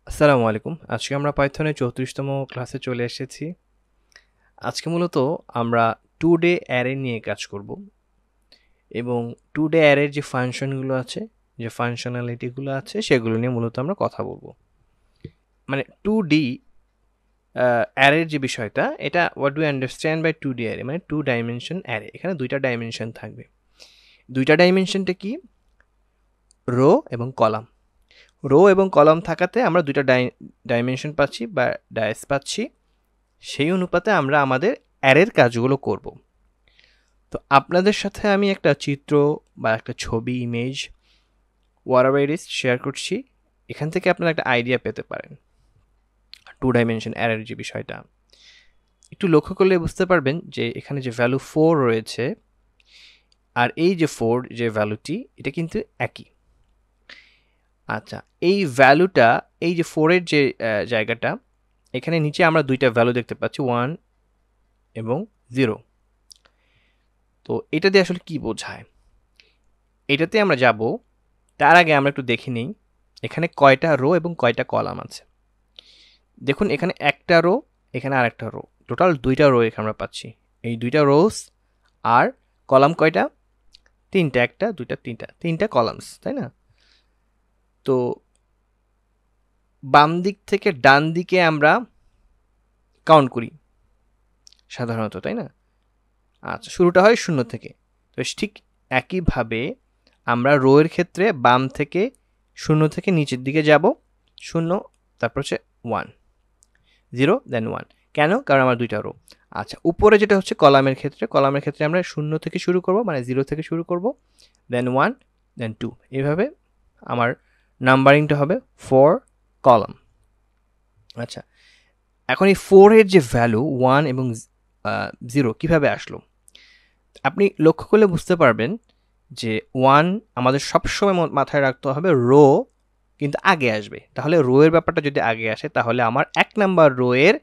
আসসালামু আলাইকুম। আজকে আমরা পাইথনের 34তম ক্লাসে চলে এসেছি। আজকে মূলত আমরা টু ডে অ্যারে নিয়ে কাজ করব এবং টু ডে অ্যারের যে ফাংশনগুলো আছে, যে ফাংশনালিটিগুলো আছে সেগুলো নিয়ে মূলত আমরা কথা বলবো। মানে টু ডি অ্যারের যে বিষয়টা, এটা what do understand by two D array, মানে টু ডাইমেনশন অ্যারে। এখানে দুইটা ডাইমেনশন থাকবে। দুইটা ডাইমেনশনটা কি? রো এবং কলাম। রো এবং কলাম থাকাতে আমরা দুইটা ডাইমেনশন পাচ্ছি বা ডায়াস পাচ্ছি। সেই অনুপাতে আমরা আমাদের অ্যারের কাজগুলো করব। তো আপনাদের সাথে আমি একটা চিত্র বা একটা ছবি, image, whatever it is share করছি। এখান থেকে আপনারা একটা আইডিয়া পেতে পারেন টু ডাইমেনশন অ্যারের যে বিষয়টা। একটু লক্ষ্য করলে বুঝতে পারবেন যে এখানে যে ভ্যালু 4 রয়েছে আর এই যে 4 যে ভ্যালুটি, এটা কিন্তু একই। আচ্ছা, এই ভ্যালুটা, এই যে 4 এর যে জায়গাটা, এখানে নিচে আমরা দুইটা ভ্যালু দেখতে পাচ্ছি, 1 এবং 0। তো এটা দিয়ে আসলে কি বোঝায়? এটাতে আমরা যাব, তার আগে আমরা একটু দেখে নিই এখানে কয়টা রো এবং কয়টা কলাম আছে। দেখুন এখানে একটা রো, এখানে আর একটা রো, টোটাল দুইটা রো এখানে আমরা পাচ্ছি। এই দুইটা রোস আর কলাম কয়টা? তিনটা, একটা দুইটা তিনটা কলামস, তাই না? তো বাম দিক থেকে ডান দিকে আমরা কাউন্ট করি সাধারণত, তাই না? আচ্ছা, শুরুটা হয় 0 থেকে। তো ঠিক একইভাবে আমরা রো এর ক্ষেত্রে বাম থেকে 0 থেকে নিচের দিকে যাব, 0, তারপর হচ্ছে 1, 0 দেন 1। কেন? কারণ আমার দুইটা রো। আচ্ছা, উপরে যেটা হচ্ছে কলামের ক্ষেত্রে আমরা 0 থেকে শুরু করব, মানে 0 থেকে শুরু করব, দেন 1, দেন 2। এইভাবে আমার নাম্বারিংটা হবে 4 কলাম। আচ্ছা, এখন এই 4 এর যে ভ্যালু 1 এবং 0 কিভাবে আসলো? আপনি লক্ষ্য করলে বুঝতে পারবেন যে 1 আমাদের সবসময় মাথায় রাখতে হবে, রো কিন্তু আগে আসবে। তাহলে রো এর ব্যাপারটা যদি আগে আসে, তাহলে আমার 1 নাম্বার রো এর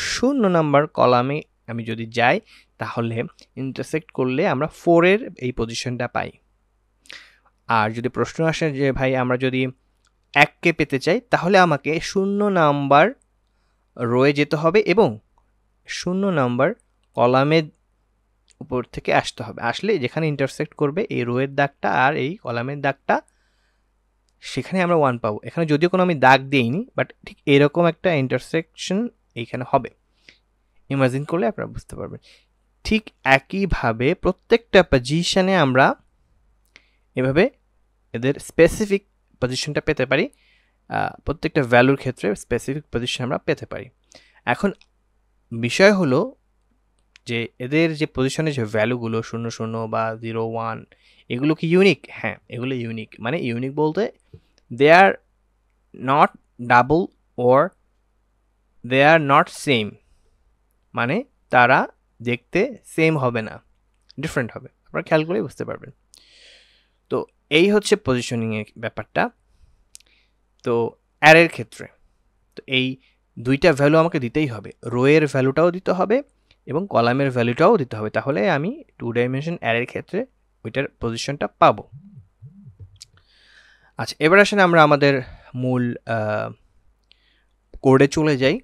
0 নাম্বার কলামে আমি যদি যাই, তাহলে ইন্টারসেক্ট করলে আমরা 4 এর এই পজিশনটা পাই। আর যদি প্রশ্ন আসে যে ভাই আমরা যদি 1 কে পেতে চাই, তাহলে আমাকে 0 নাম্বার রোয়ে যেতে হবে এবং 0 নাম্বার কলামের উপর থেকে আসতে হবে। আসলে যেখানে ইন্টারসেক্ট করবে এই রো এর দাগটা আর এই কলামের দাগটা, সেখানে আমরা 1 পাবো। এখানে যদিও কোনো আমি দাগ দিইনি, বাট ঠিক এরকম একটা ইন্টারসেকশন এইখানে হবে। ইমাজিন করলে আপনারা বুঝতে পারবেন। ঠিক একইভাবে প্রত্যেকটা পজিশনে আমরা এভাবে এদের স্পেসিফিক পজিশনটা পেতে পারি। প্রত্যেকটা ভ্যালুর ক্ষেত্রে স্পেসিফিক পজিশন আমরা পেতে পারি। এখন বিষয় হলো যে এদের যে পজিশনের যে ভ্যালুগুলো 00 বা 01, এগুলো কি ইউনিক? হ্যাঁ, এগুলো ইউনিক। মানে ইউনিক বলতে they are not double or they are not same, মানে তারা দেখতে সেম হবে না, ডিফারেন্ট হবে। আপনারা খেয়াল করে বুঝতে পারবেন। তো এই হচ্ছে পজিশনিং এর ব্যাপারটা। তো অ্যারের ক্ষেত্রে তো এই দুইটা ভ্যালু আমাকে দিতেই হবে, রো এর ভ্যালুটাও দিতে হবে এবং কলামের ভ্যালুটাও দিতে হবে, তাহলে আমি টু ডাইমেনশন অ্যারের ক্ষেত্রে ওইটার পজিশনটা পাবো। আচ্ছা, এবার আসেন আমরা আমাদের মূল কোডে চলে যাই।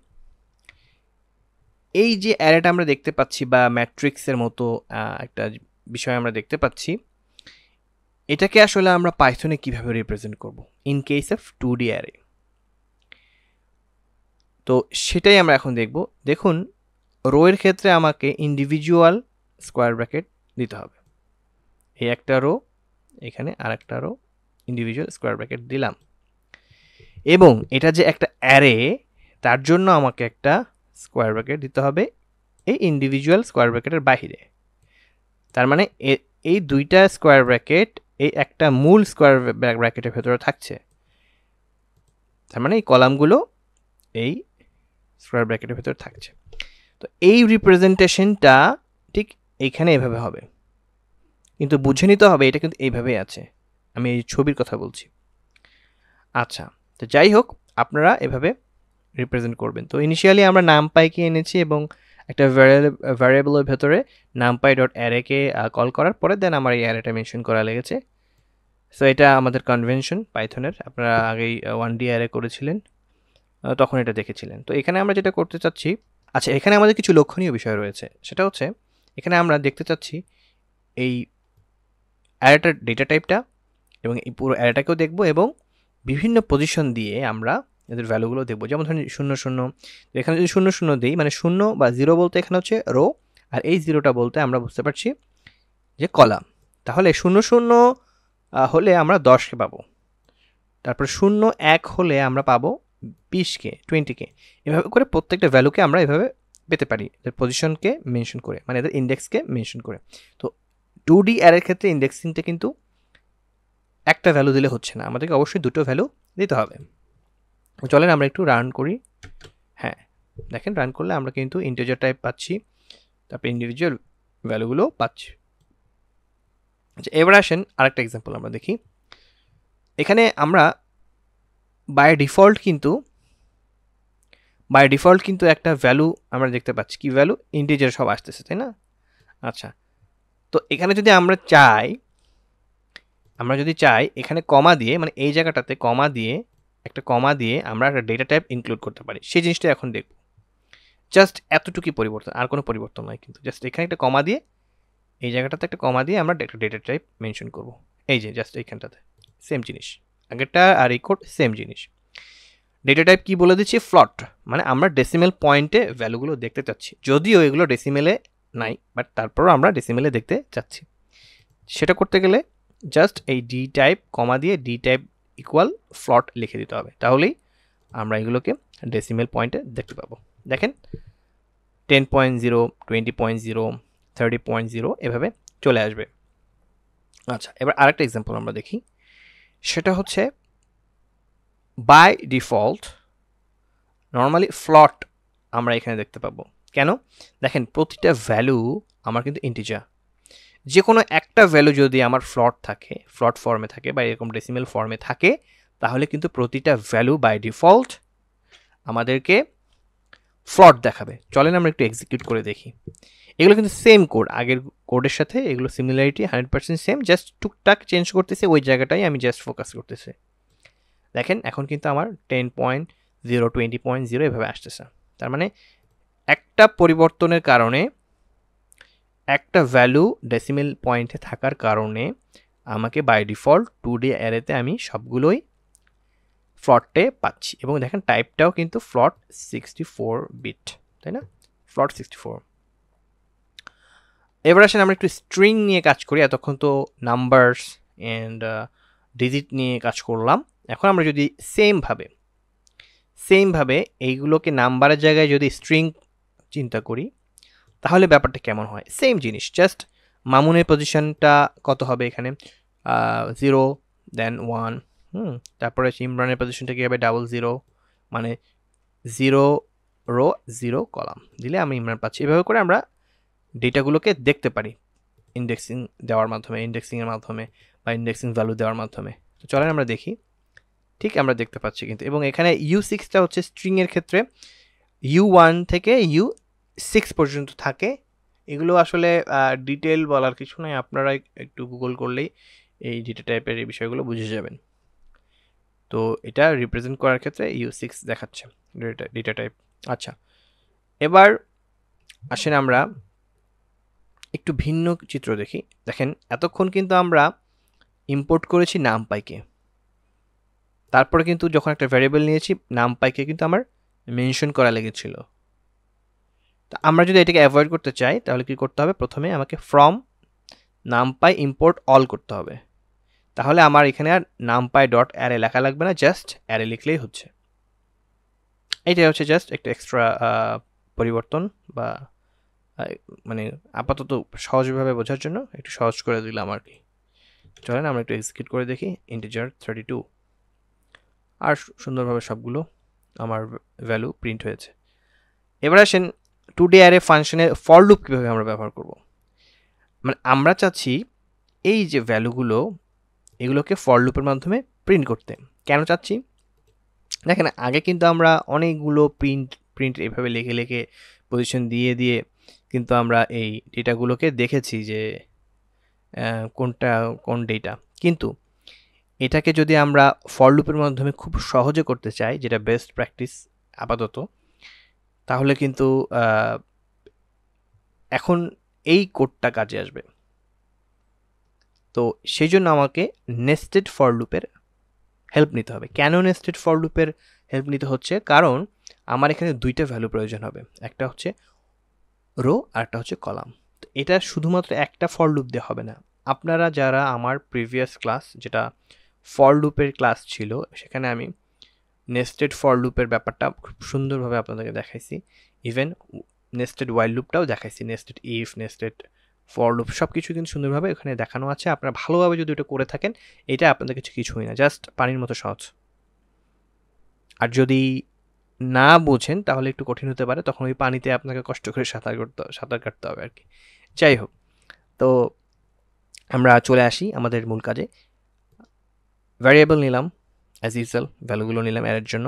এই যে অ্যারেটা আমরা দেখতে পাচ্ছি বা ম্যাট্রিক্সের মতো একটা বিষয় আমরা দেখতে পাচ্ছি, এটাকে আসলে আমরা পাইথনে কিভাবে রিপ্রেজেন্ট করব in case of 2D array. তো সেটাই আমরা এখন দেখব। দেখুন, রো এর ক্ষেত্রে আমাকে ইন্ডিভিজুয়াল স্কোয়ার ব্র্যাকেট দিতে হবে। এই একটা রো, এখানে আর একটা রো, ইন্ডিভিজুয়াল স্কোয়ার ব্র্যাকেট দিলাম। এবং এটা যে একটা অ্যারে, তার জন্য আমাকে একটা স্কোয়ার ব্র্যাকেট দিতে হবে এই ইন্ডিভিজুয়াল স্কোয়ার ব্র্যাকেটের বাহিরে। তার মানে এই দুইটা স্কোয়ার ব্র্যাকেট এই একটা মূল স্কোয়ার ব্র্যাকেটের ভেতরে থাকছে। তার মানে এই কলামগুলো এই স্কোয়ার ব্র্যাকেটের ভেতরে থাকছে। তো এই রিপ্রেজেন্টেশনটা ঠিক এইখানে এভাবে হবে, কিন্তু বুঝে নিতে হবে এটা কিন্তু এইভাবেই আছে। আমি এই ছবির কথা বলছি। আচ্ছা, তো যাই হোক, আপনারা এভাবে রিপ্রেজেন্ট করবেন। তো ইনিশিয়ালি আমরা নামপাইকে এনেছি এবং একটা ভ্যারিয়েবলের ভেতরে নামপাই ডট অ্যারেকে কল করার পরে দেন আমার এই অ্যারেটা মেনশন করা লেগেছে। সো এটা আমাদের কনভেনশন পাইথনের। আপনারা আগেই 1D অ্যারে করেছিলেন। তখন এটা দেখেছিলেন। তো এখানে আমরা যেটা করতে চাচ্ছি, আচ্ছা এখানে আমাদের কিছু লক্ষণীয় বিষয় রয়েছে। সেটা হচ্ছে এখানে আমরা দেখতে চাচ্ছি এই অ্যারেটার ডেটা টাইপটা এবং এই পুরো অ্যারেটাকেও দেখব এবং বিভিন্ন পজিশন দিয়ে আমরা এদের ভ্যালুগুলো দেখবো। যেমন ধরেন 0 0, এখানে যদি 0 0 দিই মানে 0 বা 0 বলতে এখানে হচ্ছে রো, আর এই 0টা বলতে আমরা বুঝতে পারছি যে কলাম। তাহলে 0 0 হলে আমরা 10কে পাবো, তারপর 0 1 হলে আমরা পাবো 20কে 20কে, এভাবে করে প্রত্যেকটা ভ্যালুকে আমরা এভাবে পেতে পারি এদের পজিশনকে মেনশন করে, মানে এদের ইন্ডেক্সকে মেনশন করে। তো 2D অ্যারের ক্ষেত্রে ইন্ডেক্সিংটা কিন্তু একটা ভ্যালু দিলে হচ্ছে না, আমাদেরকে অবশ্যই দুটো ভ্যালু দিতে হবে। চলেন আমরা একটু রান করি। হ্যাঁ দেখেন রান করলে আমরা কিন্তু ইন্টিজার টাইপ পাচ্ছি, তারপর ইন্ডিভিজুয়াল ভ্যালুগুলো পাচ্ছি। আচ্ছা এবার আসেন আরেকটা এক্সাম্পল আমরা দেখি। এখানে আমরা বাই ডিফল্ট কিন্তু একটা ভ্যালু আমরা দেখতে পাচ্ছি, কি ভ্যালু, ইন্টিজার সব আসতেছে, তাই না? আচ্ছা তো এখানে যদি আমরা চাই এখানে কমা দিয়ে, মানে এই জায়গাটাতে কমা দিয়ে আমরা একটা ডেটা টাইপ ইনক্লুড করতে পারি, সেই জিনিসটা এখন দেখব। জাস্ট এতটুকুই পরিবর্তন, আর কোনো পরিবর্তন নয় কিন্তু, জাস্ট এখানে একটা কমা দিয়ে, এই জায়গাটাতে একটা কমা দিয়ে আমরা একটা ডেটা টাইপ মেনশন করব। এই যে জাস্ট এইখানটাতে সেম জিনিস, আগেরটা আর এই কোড সেম জিনিস। ডেটা টাইপ কি বলে দিচ্ছি, ফ্লট, মানে আমরা ডেসিমেল পয়েন্টে ভ্যালুগুলো দেখতে চাচ্ছি, যদিও এগুলো ডেসিমেলে নাই, বাট তারপরও আমরা ডেসিমেলে দেখতে চাচ্ছি। সেটা করতে গেলে জাস্ট এই ডি টাইপ কমা দিয়ে ডি টাইপ ইকুয়াল ফ্লট লিখে দিতে হবে, তাহলেই আমরা এগুলোকে ডেসিমেল পয়েন্টে দেখতে পাবো। দেখেন 10.0, 20.0, 30.0 এভাবে চলে আসবে। আচ্ছা এবার আরেকটা এক্সাম্পল আমরা দেখি। সেটা হচ্ছে বাই ডিফল্ট নর্মালি ফ্লট আমরা এখানে দেখতে পাবো। কেন? দেখেন প্রতিটা ভ্যালু আমার কিন্তু ইন্টিজার, যে কোনো একটা ভ্যালু যদি আমার ফ্লট ফর্মে থাকে বা এরকম ডেসিমেল ফর্মে থাকে, তাহলে কিন্তু প্রতিটা ভ্যালু বাই ডিফল্ট আমাদেরকে ফ্লট দেখাবে। চলেন আমরা একটু এক্সিকিউট করে দেখি। এগুলো কিন্তু সেম কোড, আগের কোডের সাথে এগুলো সিমিলারিটি 100% সেম, জাস্ট টুকটাক চেঞ্জ করতেছে, ওই জায়গাটাই আমি জাস্ট ফোকাস করতেছি। দেখেন এখন কিন্তু আমার 10.0, 20.0 এভাবে আসতেছে। তার মানে একটা পরিবর্তনের কারণে, একটা ভ্যালু ডেসিমেল পয়েন্টে থাকার কারণে আমাকে বাই ডিফল্ট 2D অ্যারেতে আমি সবগুলোই ফ্লটে পাচ্ছি। এবং দেখেন টাইপটাও কিন্তু ফ্লট 64 বিট, তাই না? ফ্লট 64। এবার আসেন আমরা একটু স্ট্রিং নিয়ে কাজ করি। এতক্ষণ তো নাম্বারস অ্যান্ড ডিজিট নিয়ে কাজ করলাম। এখন আমরা যদি সেমভাবে এইগুলোকে নাম্বারের জায়গায় যদি স্ট্রিং চিন্তা করি, তাহলে ব্যাপারটা কেমন হয়? সেম জিনিস, জাস্ট মামুনের পজিশনটা কত হবে এখানে, 0 দেন 1, তারপরে ইমরানের পজিশনটা কী হবে, 00, মানে 0 রো 0 কলাম দিলে আমি ইমরান পাচ্ছি। এভাবে করে আমরা ডেটাগুলোকে দেখতে পারি ইন্ডেক্সিংয়ের মাধ্যমে বা ইন্ডেক্সিং ভ্যালু দেওয়ার মাধ্যমে। তো চলেন আমরা দেখি। ঠিক আমরা দেখতে পাচ্ছি কিন্তু, এবং এখানে U6টা হচ্ছে স্ট্রিংয়ের ক্ষেত্রে U1 থেকে U6 পর্যন্ত থাকে। এগুলো আসলে ডিটেল বলার কিছু নয়, আপনারা একটু গুগল করলেই এই ডেটা টাইপের এই বিষয়গুলো বুঝে যাবেন। তো এটা রিপ্রেজেন্ট করার ক্ষেত্রে U6 দেখাচ্ছে ডেটা টাইপ। আচ্ছা এবার আসেন আমরা একটু ভিন্ন চিত্র দেখি। দেখেন এতক্ষণ কিন্তু আমরা ইম্পোর্ট করেছি নামপাইকে, তারপরে কিন্তু যখন একটা ভ্যারিয়েবল নিয়েছি নামপাইকে কিন্তু আমার মেনশন করা লেগেছিল। তো আমরা যদি এটাকে অ্যাভয়েড করতে চাই তাহলে কি করতে হবে, প্রথমে আমাকে ফ্রম নামপাই ইম্পোর্ট অল করতে হবে। তাহলে আমার এখানে আর নামপাই ডট অ্যারে লেখা লাগবে না, জাস্ট অ্যারে লিখলেই হচ্ছে। এইটাই হচ্ছে জাস্ট একটা এক্সট্রা পরিবর্তন, বা মানে আপাতত সহজভাবে বোঝার জন্য একটু সহজ করে দিলাম আর কি। চলেন আমরা একটু এক্সিকিউট করে দেখি। ইন্টিজার 32, আর সুন্দরভাবে সবগুলো আমার ভ্যালু প্রিন্ট হয়েছে। এবার আসেন 2D অ্যারে ফাংশনের ফর লুপ কীভাবে আমরা ব্যবহার করব। মানে আমরা চাচ্ছি এই যে ভ্যালুগুলো, এগুলোকে ফর লুপের মাধ্যমে প্রিন্ট করতে। কেন চাচ্ছি? দেখেন আগে কিন্তু আমরা অনেকগুলো প্রিন্ট এভাবে লিখে পজিশন দিয়ে কিন্তু আমরা এই ডেটাগুলোকে দেখেছি যে কোনটা কোন ডেটা। কিন্তু এটাকে যদি আমরা ফর লুপের মাধ্যমে খুব সহজে করতে চাই, যেটা বেস্ট প্র্যাকটিস আপাতত, তাহলে কিন্তু এখন এই কোডটা কাজে আসবে। তো সেই জন্য আমাকে নেস্টেড ফর লুপের হেল্প নিতে হবে। কেন নেস্টেড ফর লুপের হেল্প নিতে হচ্ছে? কারণ আমার এখানে দুইটা ভ্যালু প্রয়োজন হবে, একটা হচ্ছে রো আর একটা হচ্ছে কলাম। তো এটা শুধুমাত্র একটা ফর লুপ দিয়ে হবে না। আপনারা যারা আমার প্রিভিয়াস ক্লাস, যেটা ফর লুপের ক্লাস ছিল, সেখানে আমি নেস্টেড ফর লুপের ব্যাপারটা খুব সুন্দরভাবে আপনাদেরকে দেখাইছি। ইভেন নেস্টেড ওয়াইল লুপটাও দেখাইছি, nested if, nested for loop সব কিছু কিন্তু সুন্দরভাবে ওখানে দেখানো আছে। আপনারা ভালোভাবে যদি এটা করে থাকেন, এটা আপনাদের কাছে কিছুই না, জাস্ট পানির মতো সহজ। আর যদি না বোঝেন তাহলে একটু কঠিন হতে পারে, তখন ওই পানিতে আপনাকে কষ্ট করে সাঁতার কাটতে হবে আর কি। যাই হোক, তো আমরা চলে আসি আমাদের মূল কাজে। ভ্যারিয়েবল নিলাম অ্যাজ ইউজুয়াল, ভ্যালুগুলো নিলাম এর জন্য।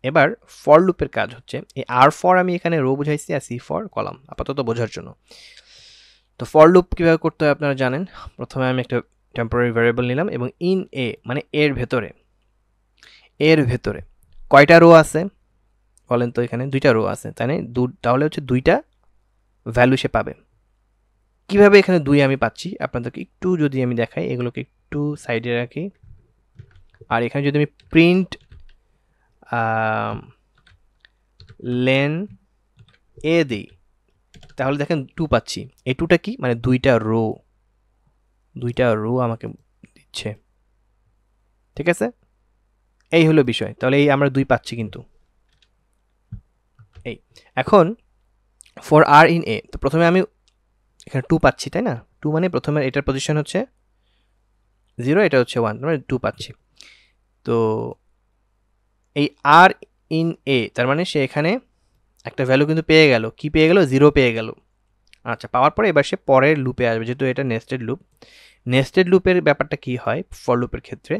এবার ফর লুপের কাজ হচ্ছে, এই আর ফর আমি এখানে রো বুঝাইছি আর সি ফর কলাম, আপাতত বোঝার জন্য। তো ফর লুপ কীভাবে করতে হয় আপনারা জানেন। প্রথমে আমি একটা টেম্পোরারি ভ্যারিয়েবল নিলাম এবং ইন এ মানে এর ভেতরে কয়টা রো আছে বলেন তো? এখানে দুইটা রো আছে, তাই না? তাহলে হচ্ছে দুইটা ভ্যালু সে পাবে। কিভাবে এখানে 2 আমি পাচ্ছি আপনাদেরকে একটু যদি আমি দেখাই, এগুলোকে একটু সাইডে রাখি। আর এখানে যদি আমি প্রিন্ট লেন এ দিই, তাহলে দেখেন 2 পাচ্ছি। এই 2টা কি? মানে দুইটা রো আমাকে দিচ্ছে, ঠিক আছে? এই হলো বিষয়। তাহলে এই আমরা 2 পাচ্ছি কিন্তু। এই এখন ফর আর ইন এ, তো প্রথমে আমি এখানে 2 পাচ্ছি, তাই না? 2 মানে প্রথমে এটার পজিশন হচ্ছে 0, এটা হচ্ছে 1, মানে 2 পাচ্ছি। তো এই আর ইন এ তার মানে সে এখানে একটা ভ্যালু কিন্তু পেয়ে গেল। কি পেয়ে গেল? 0 পেয়ে গেল। আচ্ছা, পাওয়ার পরে এবার সে পরের লুপে আসবে, যেহেতু এটা নেস্টেড লুপ। নেস্টেড লুপের ব্যাপারটা কি হয় ফর লুপের ক্ষেত্রে?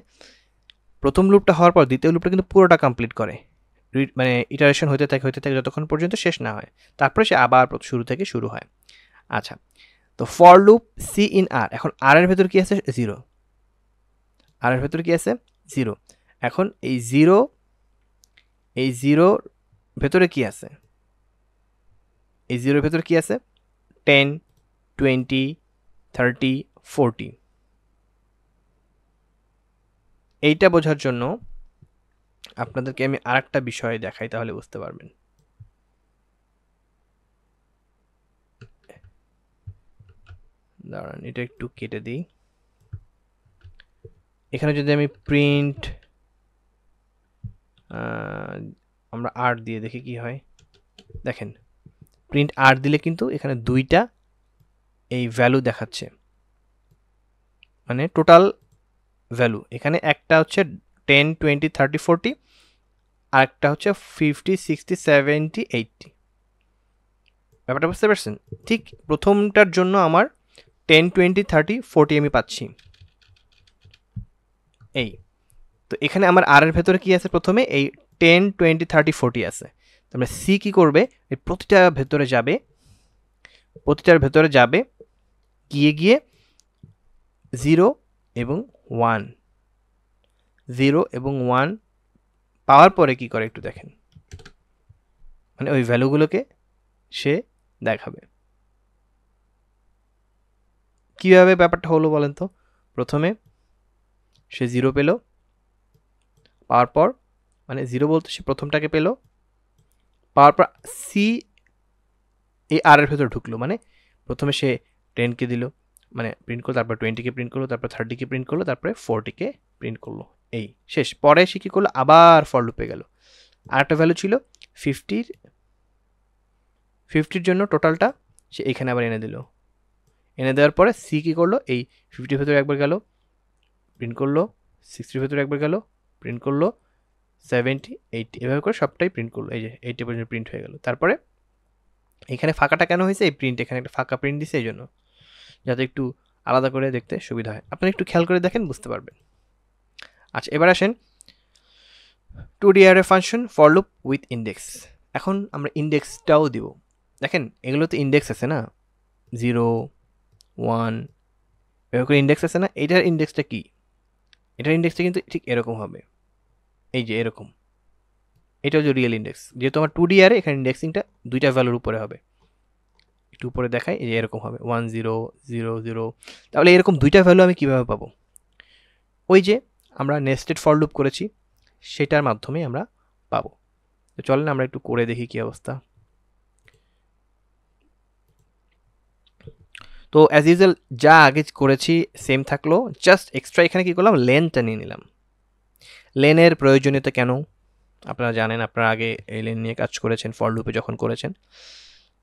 প্রথম লুপটা হওয়ার পর দ্বিতীয় লুপটা কিন্তু পুরোটা কমপ্লিট করে, মানে ইটারেশন হতে থাকে যতক্ষণ পর্যন্ত শেষ না হয়, তারপরে সে আবার শুরু থেকে শুরু হয়। আচ্ছা, তো ফর লুপ সি ইন আর, এখন আর এর ভেতর কি আছে? 0। আর এর ভেতর কি আছে? 0। এখন এই 0 ভেতরে কি আছে? এই 0 ভেতরে কি আছে? 10, 20, 30, 40। এইটা বোঝার জন্য আপনাদেরকে আমি আরেকটা বিষয় দেখাই, তাহলে বুঝতে পারবেন। দাঁড়ান, এটা একটু কেটে দিই। এখানে যদি আমি প্রিন্ট আমরা আর দিয়ে দেখি কি হয়। দেখেন, প্রিন্ট আর দিলে কিন্তু এখানে দুইটা এই ভ্যালু দেখাচ্ছে, মানে টোটাল ভ্যালু। এখানে একটা হচ্ছে 10, 20, 30, 40, আর একটা হচ্ছে 50, 60, 70, 80। ব্যাপারটা বুঝতে পারছেন? ঠিক প্রথমটার জন্য আমার 10, 20, 30, 40 আমি পাচ্ছি। এই তো এখানে আমার আর এর ভেতরে কি আছে? প্রথমে এই 10, 20, 30, 40 আছে। তারপরে সি কি করবে? এই প্রতিটার ভেতরে যাবে, গিয়ে 0 এবং 1, 0 এবং 1 পাওয়ার পরে কি করে একটু দেখেন, মানে ওই ভ্যালুগুলোকে সে দেখাবে। কিভাবে ব্যাপারটা হলো বলেন তো? প্রথমে সে 0 পেল, পাওয়ার পর মানে 0 বলতে সে প্রথমটাকে পেল, পাওয়ার পর সি এই আর এর ভেতরে ঢুকলো, মানে প্রথমে সে 10কে দিল, মানে প্রিন্ট করলো, তারপর 20কে প্রিন্ট করলো, তারপর 30কে প্রিন্ট করলো, তারপরে 40কে প্রিন্ট করলো। এই শেষ। পরে সে কী করলো? আবার ফর লুপে গেল। আর একটা ভ্যালু ছিল 50-র জন্য টোটালটা সে এখানে আবার এনে দিল। এনে দেওয়ার পরে সি কী করলো? এই 50-র ভেতরে একবার গেল, প্রিন্ট করলো, 60-র ভেতরে একবার গেল, প্রিন্ট করলো, 70, 80, এভাবে করে সবটাই প্রিন্ট করলো। এই যে 80 পর্যন্ত প্রিন্ট হয়ে গেল। তারপরে এখানে ফাঁকাটা কেন হয়েছে? এই প্রিন্ট, এখানে একটা ফাঁকা প্রিন্ট দিছে এই জন্য, যাতে একটু আলাদা করে দেখতে সুবিধা হয়। আপনি একটু খেয়াল করে দেখেন, বুঝতে পারবেন। আচ্ছা, এবার আসেন 2D array function for loop with index. এখন আমরা ইন্ডেক্সটাও দিব। দেখেন এগুলোতে ইন্ডেক্স আছে না, 0, 1, এভাবে করে ইন্ডেক্স আছে না? এটার ইন্ডেক্সটা কি? এটার ইন্ডেক্সটা কিন্তু ঠিক এরকম হবে, এই যে এরকম। এটা হচ্ছে রিয়েল ইন্ডেক্স। যেহেতু আমার 2D আরে এখানে ইন্ডেক্সিংটা দুইটা ভ্যালুর উপরে হবে। একটু উপরে দেখাই, এই যে এরকম হবে 1 0 0 0। তাহলে এরকম দুইটা ভ্যালু আমি কিভাবে পাবো? ওই যে আমরা নেস্টেড ফর লুপ করেছি সেটার মাধ্যমে আমরা পাবো। তো চলেন আমরা একটু করে দেখি কি অবস্থা। তো অ্যাজ ইউজুয়াল যা আগে করেছি সেম থাকলো, জাস্ট এক্সট্রা এখানে কি করলাম, লেনটা নিয়ে নিলাম। লেনের প্রয়োজনীয়তা কেন আপনারা জানেন, আপনারা আগে এই লেন নিয়ে কাজ করেছেন ফর লুপে যখন করেছেন।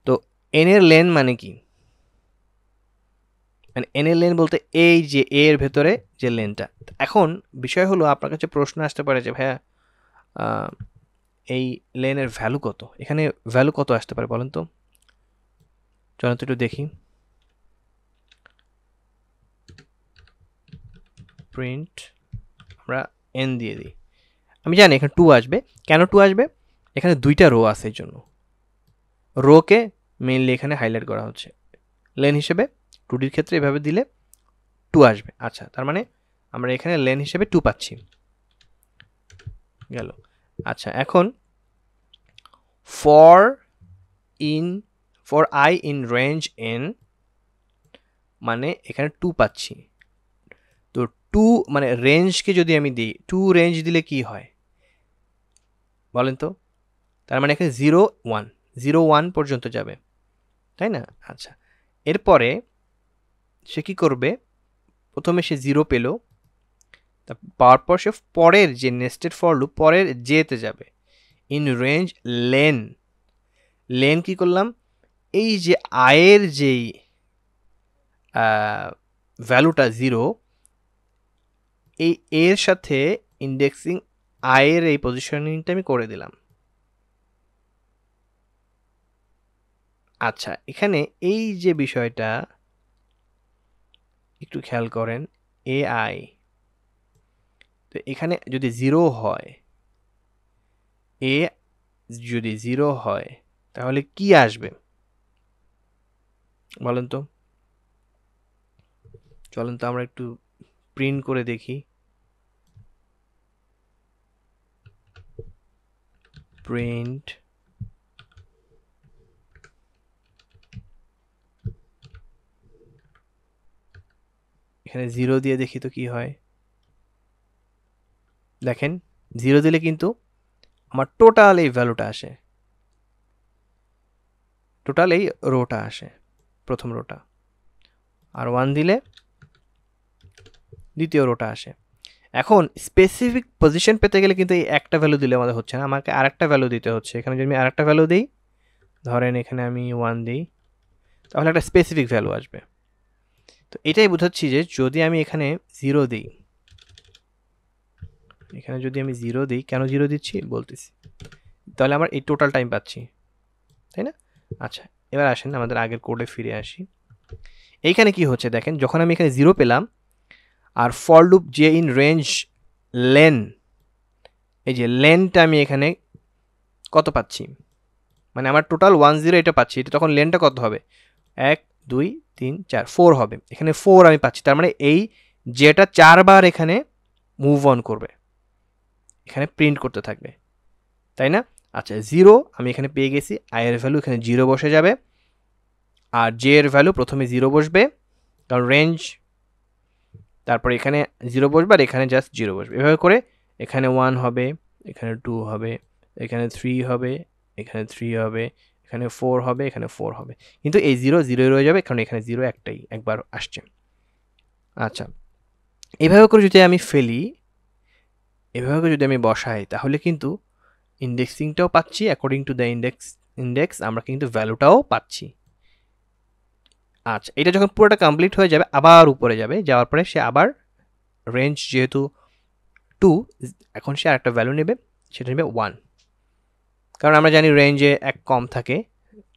তো এন এর লেন মানে কি? মানে এন এর লেন বলতে এই যে এ এর ভেতরে যে লেনটা। এখন বিষয় হলো আপনার কাছে প্রশ্ন আসতে পারে যে ভাইয়া এই লেনের ভ্যালু কত? এখানে ভ্যালু কত আসতে পারে বলেন তো? চলেন তো একটু দেখি। প্রিন্ট আমরা এন দিয়ে দিই। আমি জানি এখানে 2 আসবে। কেন 2 আসবে? এখানে দুইটা রো আছে এই জন্য। রোকে মেইনলি এখানে হাইলাইট করা হচ্ছে। লেন হিসেবে 2ডির ক্ষেত্রে এভাবে দিলে 2 আসবে। আচ্ছা, তার মানে আমরা এখানে লেন হিসেবে 2 পাচ্ছি। গেল। আচ্ছা, এখন for I in range N মানে এখানে 2 পাচ্ছি। তো 2 মানে রেঞ্জকে যদি আমি দিই, 2 রেঞ্জ দিলে কি হয় বলেন তো? তার মানে এখানে 0 1 0 1 পর্যন্ত যাবে, তাই না? আচ্ছা, এরপরে সে কি করবে? প্রথমে সে 0 পেল, পাওয়ার পর সে পরের যে নেস্টেড ফর লুপ পরের জেতে যাবে। ইন রেঞ্জ লেন কি করলাম? এই যে আয়ের যেই ভ্যালুটা 0, এই এর সাথে ইন্ডেক্সিং আয়ের এই পজিশনিংটা আমি করে দিলাম। আচ্ছা, এখানে এই যে বিষয়টা একটু খেয়াল করেন, এ আই, তো এখানে যদি 0 হয়, এ যদি 0 হয় তাহলে কি আসবে বলেন তো? চলেন তো আমরা একটু প্রিন্ট করে দেখি। প্রিন্ট এখানে 0 দিয়ে দেখি তো কি হয়। দেখেন 0 দিলে কিন্তু আমার টোটাল এই ভ্যালুটা আসে, টোটাল এই রোটা আসে, প্রথম রোটা। আর 1 দিলে দ্বিতীয় রোটা আসে। এখন স্পেসিফিক পজিশন পেতে গেলে কিন্তু এই একটা ভ্যালু দিলে আমাদের হচ্ছে না, আমাকে আরেকটা ভ্যালু দিতে হচ্ছে। এখানে যদি আমি আরেকটা ভ্যালু দিই, ধরেন এখানে আমি 1 দিই, তাহলে একটা স্পেসিফিক ভ্যালু আসবে। তো এটাই বোঝাচ্ছি যে যদি আমি এখানে 0 দিই, এখানে যদি আমি 0 দিই, কেন 0 দিচ্ছি বলতেছি, তাহলে আমার এই টোটাল টাইম পাচ্ছি, তাই না? আচ্ছা, এবার আসেন আমাদের আগের কোডে ফিরে আসি। এইখানে কি হচ্ছে দেখেন, যখন আমি এখানে 0 পেলাম আর ফর লুপ যে ইন রেঞ্জ লেন, এই যে লেনটা আমি এখানে কত পাচ্ছি, মানে আমার টোটাল 1 0 এটা পাচ্ছি, এটা তখন লেনটা কত হবে? 1 2 3 4 4 হবে। এখানে 4 আমি পাচ্ছি, তার মানে এই যেটা 4 বার এখানে মুভ অন করবে, এখানে প্রিন্ট করতে থাকবে, তাই না? আচ্ছা, 0 আমি এখানে পেয়ে গেছি, আই এর ভ্যালু এখানে 0 বসে যাবে, আর জে এর ভ্যালু প্রথমে 0 বসবে কারণ রেঞ্জ, তারপর এখানে 0 বসবে আর এখানে জাস্ট 0 বসবে। এভাবে করে এখানে 1 হবে, এখানে 2 হবে, এখানে 3 হবে, এখানে 3 হবে, এখানে 4 হবে, এখানে 4 হবে। কিন্তু এই 0 0 রয়ে যাবে কারণ এখানে 0 একটাই একবার আসছে। আচ্ছা, এভাবে করে যদি আমি ফেলি, এভাবে করে যদি আমি বসাই, তাহলে কিন্তু ইন্ডেক্সিংটাও পাচ্ছি, অ্যাকর্ডিং টু দ্য ইন্ডেক্স আমরা কিন্তু ভ্যালুটাও পাচ্ছি। আচ্ছা, এটা যখন পুরোটা কমপ্লিট হয়ে যাবে আবার উপরে যাবে, যাওয়ার পরে সে আবার রেঞ্জ যেহেতু 2, এখন সে আরেকটা ভ্যালু নেবে, সেটা নেবে 1, কারণ আমরা জানি রেঞ্জে 1 কম থাকে।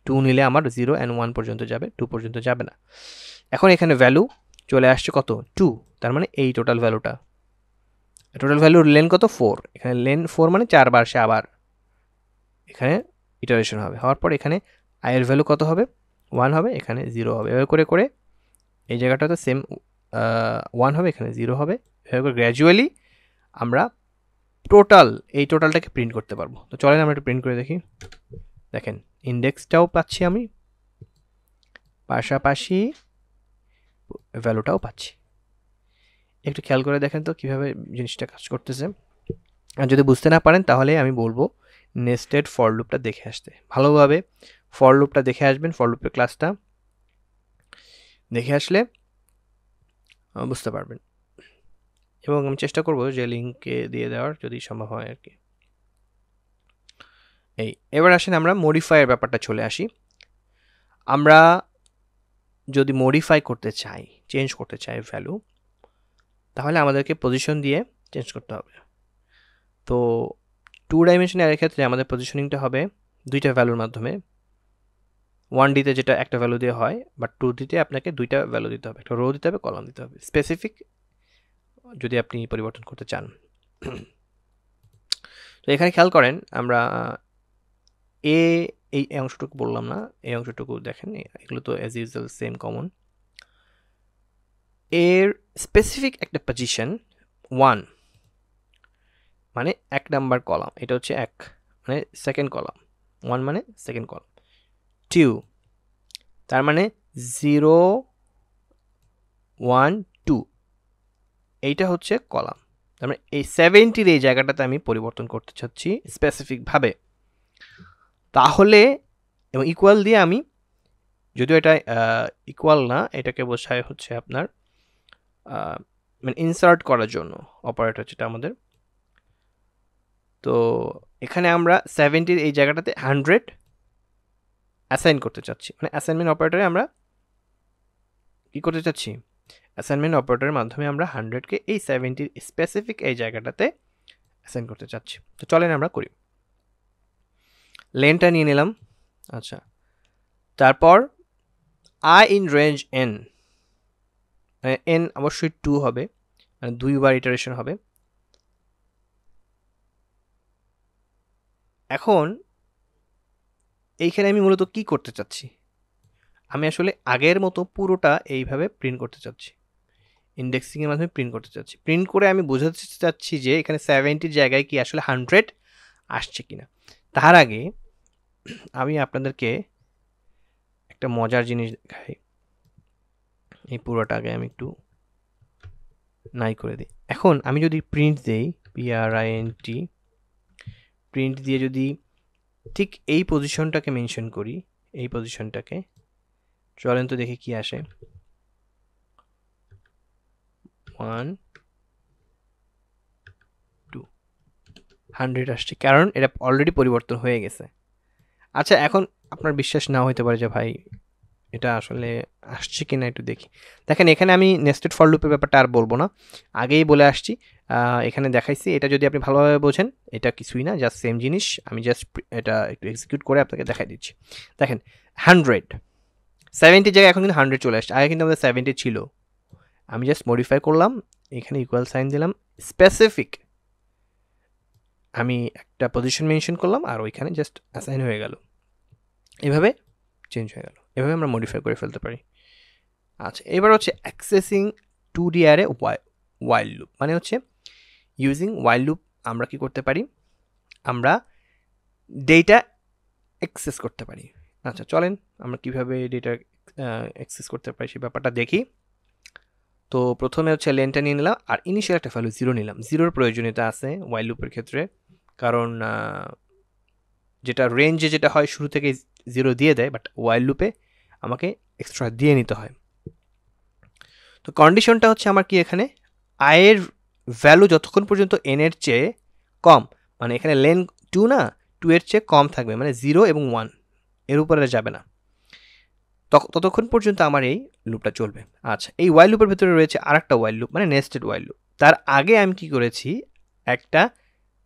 2 নিলে আমার 0 অ্যান্ড 1 পর্যন্ত যাবে, 2 পর্যন্ত যাবে না। এখন এখানে ভ্যালু চলে আসছে কত? 2, তার মানে এই টোটাল ভ্যালুটা, টোটাল ভ্যালুর লেন কত? 4। এখানে লেন 4 মানে 4 বার সে আবার এখানে ইটারেশন হবে, হওয়ার পর এখানে আয়ের ভ্যালু কত হবে? 1 হবে, এখানে 0 হবে। এভাবে করে করে এই জায়গাটাতে সেম 1 হবে, এখানে 0 হবে। এভাবে করে গ্র্যাজুয়ালি আমরা টোটাল এই টোটালটাকে প্রিন্ট করতে পারবো। তো চলেন আমরা একটু প্রিন্ট করে দেখি। দেখেন ইন্ডেক্সটাও পাচ্ছি আমি, পাশাপাশি ভ্যালুটাও পাচ্ছি। একটু খেয়াল করে দেখেন তো কীভাবে জিনিসটা কাজ করতেছে। আর যদি বুঝতে না পারেন তাহলে আমি বলবো নেস্টেড ফর লুপটা দেখে আসতে। ভালোভাবে ফর লুপটা দেখে আসবেন, ফর লুপের ক্লাসটা দেখে আসলে বুঝতে পারবেন। এবং আমি চেষ্টা করব যে লিঙ্কে দিয়ে দেওয়ার যদি সম্ভব হয় আর কি। এবার আসেন আমরা মডিফাইয়ের ব্যাপারটা চলে আসি। আমরা যদি মডিফাই করতে চাই, চেঞ্জ করতে চাই ভ্যালু, তাহলে আমাদেরকে পজিশন দিয়ে চেঞ্জ করতে হবে। তো 2 ডাইমেনশনাল এর ক্ষেত্রে আমাদের পজিশনিংটা হবে দুইটা ভ্যালুর মাধ্যমে। 1D তে যেটা একটা ভ্যালু দিয়ে হয়, বাট 2D তে আপনাকে দুইটা ভ্যালু দিতে হবে, একটা রো দিতে হবে, কলাম দিতে হবে, স্পেসিফিক যদি আপনি পরিবর্তন করতে চান। তো এখানে খেয়াল করেন আমরা এই অংশটুকু বললাম না, এই অংশটুকু দেখেন, এগুলো তো অ্যাজ ইউজুয়াল সেম কমন। এর স্পেসিফিক একটা পজিশন 1 মানে 1 নাম্বার কলাম, এটা হচ্ছে 1 মানে সেকেন্ড কলাম, 1 মানে সেকেন্ড কলাম, 2 তার মানে 0 1 2 এইটা হচ্ছে কলাম। তার মানে এই 70-র এই জায়গাটাতে আমি পরিবর্তন করতে চাচ্ছি স্পেসিফিকভাবে। তাহলে এবং ইকুয়াল দিয়ে আমি, যদিও এটা ইকুয়াল না, এটাকে বোঝায় হচ্ছে আপনার মানে ইনসার্ট করার জন্য অপারেটর যেটা আমাদের। তো এখানে আমরা 70-র এই জায়গাটাতে 100 অ্যাসাইন করতে চাচ্ছি, মানে অ্যাসাইনমেন্ট অপারেটরে আমরা কি করতে চাচ্ছি, অ্যাসাইনমেন্ট অপারেটরের মাধ্যমে আমরা 100কে এই 70-র স্পেসিফিক এই জায়গাটাতে অ্যাসাইন করতে চাচ্ছি। তো চলেন আমরা করি। লেনটা নিয়ে নিলাম। আচ্ছা, তারপর I in range n, n অবশ্যই 2 হবে, মানে 2বার ইটারেশন হবে। এখন এইখানে আমি মূলত কি করতে চাচ্ছি, আমি আসলে আগের মতো পুরোটা এইভাবে প্রিন্ট করতে চাচ্ছি, ইন্ডেক্সিংয়ের মাধ্যমে প্রিন্ট করতে চাচ্ছি। প্রিন্ট করে আমি বোঝাতে চাচ্ছি যে এখানে 70-র জায়গায় কি আসলে 100 আসছে কিনা। তার আগে আমি আপনাদেরকে একটা মজার জিনিস দেখাই। এই পুরোটা আগে আমি একটু নাই করে দিই। এখন আমি যদি প্রিন্ট দেই, print প্রিন্ট দিয়ে যদি ঠিক এই পজিশনটাকে মেনশন করি, এই পজিশনটাকে, চলেন তো দেখি কি আসে। 1 2 100 আসছে, কারণ এটা অলরেডি পরিবর্তন হয়ে গেছে। আচ্ছা, এখন আপনার বিশ্বাস না হইতে পারে যে ভাই এটা আসলে আসছে কিনা একটু দেখি। দেখেন এখানে আমি নেস্টেড ফর লুপের ব্যাপারটা আর বলবো না, আগেই বলে আসছি। এখানে দেখাইছি, এটা যদি আপনি ভালোভাবে বোঝেন এটা কিছুই না, জাস্ট সেম জিনিস। আমি জাস্ট এটা একটু এক্সিকিউট করে আপনাকে দেখাই দিচ্ছি। দেখেন 100 70 জায়গায় এখন কিন্তু 100 চলে আসছে, আগে কিন্তু আমাদের 70 ছিল। আমি জাস্ট মডিফাই করলাম, এখানে ইকুয়াল সাইন দিলাম, স্পেসিফিক আমি একটা পজিশন মেনশন করলাম, আর ওইখানে জাস্ট অ্যাসাইন হয়ে গেল, এভাবে চেঞ্জ হয়ে গেল। এভাবে আমরা মডিফাই করে ফেলতে পারি। আচ্ছা, এবার হচ্ছে অ্যাক্সেসিং 2D অ্যারে ওয়াইল লুপ, মানে হচ্ছে ইউজিং ওয়াইল লুপ আমরা কি করতে পারি, আমরা ডেটা অ্যাক্সেস করতে পারি। আচ্ছা, চলেন আমরা কিভাবে ডেটা অ্যাক্সেস করতে পারি সেই ব্যাপারটা দেখি। তো প্রথমে হচ্ছে লেনটা নিয়ে নিলাম, আর ইনিশিয়াল একটা ভ্যালু 0 নিলাম। 0-র প্রয়োজনীয়তা আছে ওয়াইল লুপের ক্ষেত্রে, কারণ যেটা রেঞ্জে যেটা হয় শুরু থেকে 0 দিয়ে দেয়, বাট ওয়াইল লুপে আমাকে এক্সট্রা দিয়ে নিতে হয়। তো কন্ডিশনটা হচ্ছে আমার কি, এখানে আয়ের ভ্যালু যতক্ষণ পর্যন্ত n এর চেয়ে কম, মানে এখানে লেন 2 না, 2 এর চেয়ে কম থাকবে, মানে 0 এবং 1 এর উপরে যাবে না, ততক্ষণ পর্যন্ত আমার এই লুপটা চলবে। আচ্ছা, এই ওয়াইল লুপের ভিতরে রয়েছে আরেকটা ওয়াইল লুপ, মানে নেস্টেড ওয়াইল লুপ। তার আগে আমি কি করেছি, একটা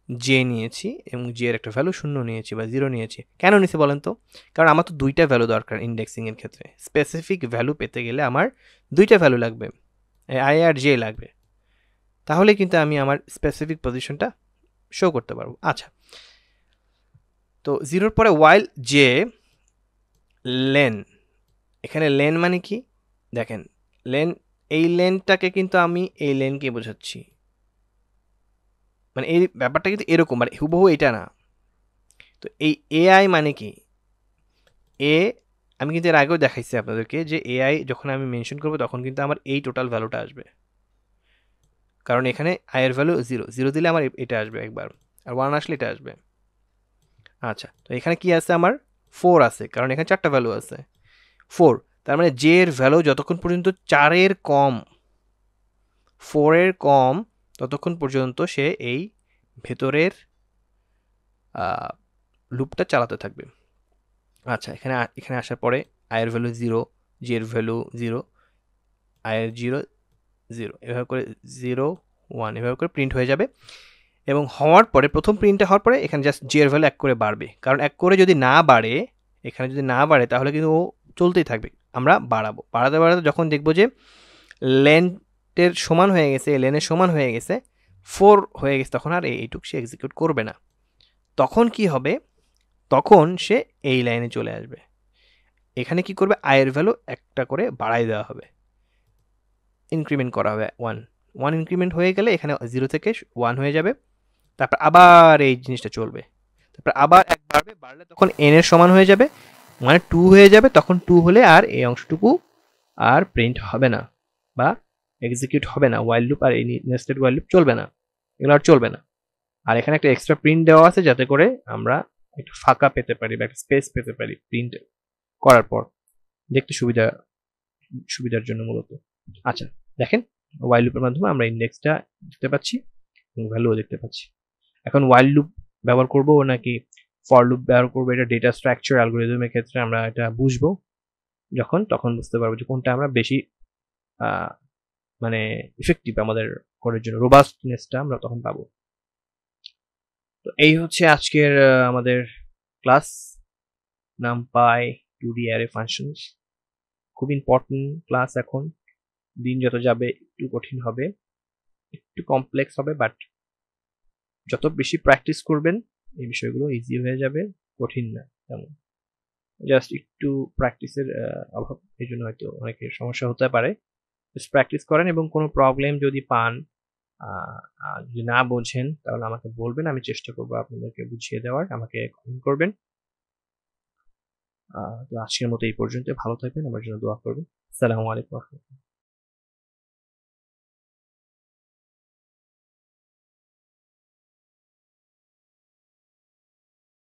জে নিয়েছি এবং জে এর একটা ভ্যালু 0 নিয়েছি বা 0 নিয়েছি। কেন নিয়েছি বলেন তো, কারণ আমার তো দুইটা ভ্যালু দরকার ইন্ডেক্সিংয়ের ক্ষেত্রে। স্পেসিফিক ভ্যালু পেতে গেলে আমার দুইটা ভ্যালু লাগবে, আই আর জে লাগবে, তাহলে কিন্তু আমি আমার স্পেসিফিক পজিশনটা শো করতে পারবো। আচ্ছা, তো 0-র পরে ওয়াইল জে লেন, এখানে লেন মানে কি দেখেন, লেন, এই লেনটাকে কিন্তু আমি এই লেনকে বোঝাচ্ছি, মানে এই ব্যাপারটা কিন্তু এরকম, মানে হুবহু এটা না। তো এই এআই মানে কি, এ আমি কিন্তু এর আগেও দেখাইছি আপনাদেরকে যে এআই যখন আমি মেনশন করবো তখন কিন্তু আমার এই টোটাল ভ্যালুটা আসবে, কারণ এখানে আয়ের ভ্যালু জিরো, জিরো দিলে আমার এটা আসবে একবার, আর ওয়ান আসলে এটা আসবে। আচ্ছা, তো এখানে কি আছে আমার, ফোর আছে, কারণ এখানে চারটা ভ্যালু আছে, ফোর। তার মানে জে এর ভ্যালু যতক্ষণ পর্যন্ত চারের কম, ফোরের কম, ততক্ষণ পর্যন্ত সে এই ভেতরের লুপটা চালাতে থাকবে। আচ্ছা, এখানে এখানে আসার পরে আয়ের ভ্যালু জিরো, জি এর ভ্যালু জিরো, আয়ের জিরো জিরো, এভাবে করে জিরো ওয়ান এভাবে করে প্রিন্ট হয়ে যাবে। এবং হওয়ার পরে প্রথম প্রিন্টটা হওয়ার পরে এখানে জাস্ট জি এর ভ্যালু এক করে বাড়বে, কারণ এক করে যদি না বাড়ে, এখানে যদি না বাড়ে তাহলে কিন্তু ও চলতেই থাকবে। আমরা বাড়াবো, বাড়াতে বাড়াতে যখন দেখবো যে লেন্থের সমান হয়ে গেছে, লেনের সমান হয়ে গেছে, ফোর হয়ে গেছে, তখন আর এইটুক সে এক্সিকিউট করবে না। তখন কি হবে, তখন সে এই লাইনে চলে আসবে। এখানে কি করবে, আয়ের ভ্যালু একটা করে বাড়াই দেওয়া হবে, ইনক্রিমেন্ট করা হবে ওয়ান, ওয়ান ইনক্রিমেন্ট হয়ে গেলে এখানে জিরো থেকে ওয়ান হয়ে যাবে। তারপর আবার এই জিনিসটা চলবে, তারপর আবার এক বাড়বে, বাড়লে তখন এন এর সমান হয়ে যাবে, মানে টু হয়ে যাবে, তখন টু হলে আর এই অংশটুকু আর প্রিন্ট হবে না বা এক্সিকিউট হবে না, ওয়াইল লুপ আর এই নেস্টেড ওয়াইল লুপ চলবে না, এগুলো আর চলবে না। আর এখানে একটা এক্সট্রা প্রিন্ট দেওয়া আছে যাতে করে আমরা একটু ফাঁকা পেতে পারি বা একটা স্পেস পেতে পারি প্রিন্ট করার পর, দেখতে সুবিধার জন্য মূলত। আচ্ছা, দেখেন ওয়াইল লুপের মাধ্যমে আমরা ইন্ডেক্সটা দেখতে পাচ্ছি এবং ভ্যালুও দেখতে পাচ্ছি। এখন ওয়াইল লুপ ব্যবহার করব নাকি ফর লুপ ব্যবহার করবো, এটা ডেটা স্ট্রাকচার অ্যালগরিদমের ক্ষেত্রে আমরা এটা বুঝবো যখন, তখন বুঝতে পারবো যে কোনটা আমরা বেশি মানে ইফেক্টিভ আমাদের কোডের জন্য, রোবাস্টনেসটা আমরা তখন পাবো। তো এই হচ্ছে আজকের আমাদের class, NumPy 2D array functions. খুব ইম্পর্টেন্ট ক্লাস। এখন দিন যত যাবে একটু কঠিন হবে, একটু কমপ্লেক্স হবে, বাট যত বেশি প্র্যাকটিস করবেন এই বিষয়গুলো ইজি হয়ে যাবে, কঠিন না তেমন, জাস্ট একটু প্র্যাকটিসের অভাব, এই জন্য হয়তো অনেকের সমস্যা হতে পারে। প্র্যাকটিস করেন এবং কোনো প্রবলেম যদি পান, যদি না বোঝেন তাহলে আমাকে বলবেন, আমি চেষ্টা করবো আপনাদেরকে বুঝিয়ে দেওয়ার, আমাকে কমেন্ট করবেন। তো আজকের মতো এই পর্যন্ত, ভালো থাকবেন, আমার জন্য দোয়া করবেন। আসসালামু আলাইকুম।